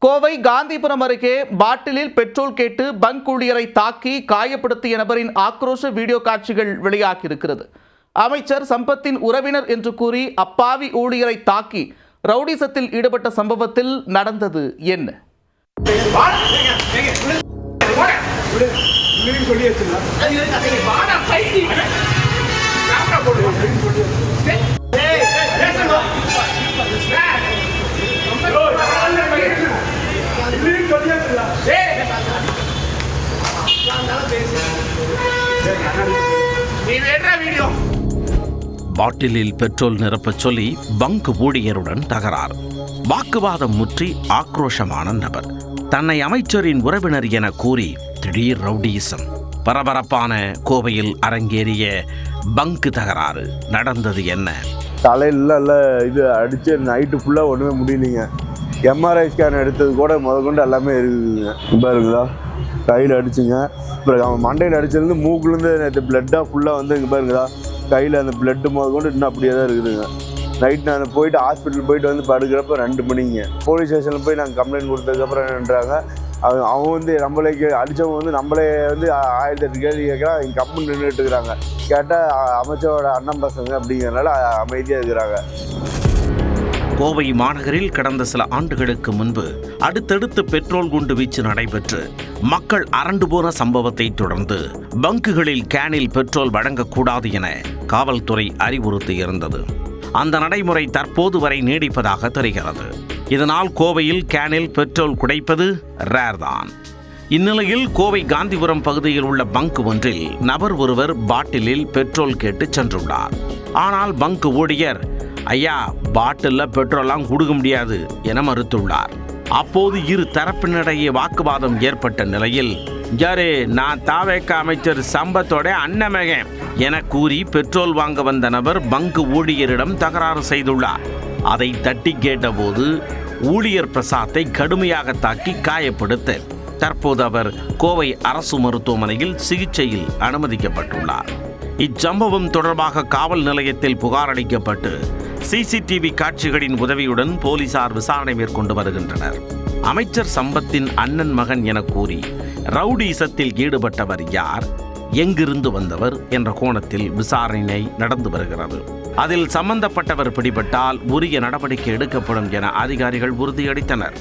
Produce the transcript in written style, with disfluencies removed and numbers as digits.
கோவை காந்திபுரம் அருகே பாட்டிலில் பெட்ரோல் கேட்டு பங்க் ஊழியரை தாக்கி காயப்படுத்திய நபரின் ஆக்ரோஷ வீடியோ காட்சிகள் வெளியாகியிருக்கிறது. அமைச்சர் சம்பத்தின் உறவினர் என்று கூறி அப்பாவி ஊழியரை தாக்கி ரவுடிசத்தில் ஈடுபட்ட சம்பவத்தில் நடந்தது என்ன? பாட்டிலில் பெட்ரோல் நிரப்பச் சொல்லி பங்க் ஊழியருடன் தகராறு. வாக்குவாதம் முற்றி ஆக்ரோஷமான நபர் தன்னை அமைச்சரின் உறவினர் என கூறி திடீர் ரவுடிசம். பரபரப்பான கோவையில் அரங்கேறிய பங்க் தகராறு. நடந்தது என்ன? தலையில இது அடிச்சு நைட்டு ஃபுல்லாக ஒன்றுமே முடியலைங்க. எம்ஆர்ஐ ஸ்கேன் எடுத்தது கூட முதற்கொண்டு எல்லாமே இருக்குதுங்க. பாருங்களா, கையில் அடிச்சுங்க. அப்புறம் அவன் மண்டையில் அடிச்சிருந்து மூக்குலேருந்து நேற்று பிளட்டாக ஃபுல்லாக வந்து இங்கே பாருங்களா, கையில் அந்த பிளட்டு முதற்கொண்டு இன்னும் அப்படியே தான் இருக்குதுங்க. நைட் நான் போயிட்டு ஹாஸ்பிட்டல் போயிட்டு வந்து படுக்கிறப்ப 2 மணிங்க. போலீஸ் ஸ்டேஷனில் போய் நாங்கள் கம்ப்ளைண்ட் கொடுத்ததுக்கப்புறம் என்னன்றாங்க, அவன் வந்து நம்மளே அடித்தவங்க வந்து நம்மளே வந்து 1008 கேள்வி கேட்குறான். இங்கே கம்முன்னு நின்றுட்டு இருக்கிறாங்க. கேட்டால் அமைச்சரோட அண்ணன் பசங்க அப்படிங்கிறனால அமைதியாக இருக்கிறாங்க. கோவை மாநகரில் கடந்த சில ஆண்டுகளுக்கு முன்பு அடுத்தடுத்து பெட்ரோல் குண்டு வீச்சு நடைபெற்று மக்கள் அரண்டு போன சம்பவத்தை தொடர்ந்து பங்குகளில் கேனில் பெட்ரோல் வழங்கக்கூடாது என காவல்துறை அறிவுறுத்தியிருந்தது. அந்த நடைமுறை தற்போது வரை நீடிப்பதாக தெரிகிறது. இதனால் கோவையில் கேனில் பெட்ரோல் குடைப்பது ரேர் தான். இந்நிலையில் கோவை காந்திபுரம் பகுதியில் உள்ள பங்க் ஒன்றில் நபர் ஒருவர் பாட்டிலில் பெட்ரோல் கேட்டு சென்றுள்ளார். ஆனால் பங்க் ஊழியர், ஐயா, பாட்டிலில் பெட்ரோலாம் கொடுக்க முடியாது என மறுத்துள்ளார். அப்போது இரு தரப்பினரிடையே வாக்குவாதம் ஏற்பட்ட நிலையில், யாரே, நான் தாவேக்க அமைச்சர் சம்பத்தோட அண்ணமகன் என கூறி பெட்ரோல் வாங்க வந்த நபர் பங்க் ஊழியரிடம் தகராறு செய்துள்ளார். அதை தட்டி கேட்டபோது ஊழியர் பிரசாத்தை கடுமையாக தாக்கி காயப்படுத்த தற்போது அவர் கோவை அரசு மருத்துவமனையில் சிகிச்சையில் அனுமதிக்கப்பட்டுள்ளார். இச்சம்பவம் தொடர்பாக காவல் நிலையத்தில் புகார் அளிக்கப்பட்டு சிசிடிவி காட்சிகளின் உதவியுடன் போலீசார் விசாரணை மேற்கொண்டு வருகின்றனர். அமைச்சர் சம்பத்தின் அண்ணன் மகன் என கூறி ரவுடிசத்தில் ஈடுபட்டவர் யார், எங்கிருந்து வந்தவர் என்ற கோணத்தில் விசாரணை நடந்து வருகிறது. அதில் சம்பந்தப்பட்டவர் பிடிபட்டால் உரிய நடவடிக்கை எடுக்கப்படும் என அதிகாரிகள் உறுதியளித்தனர்.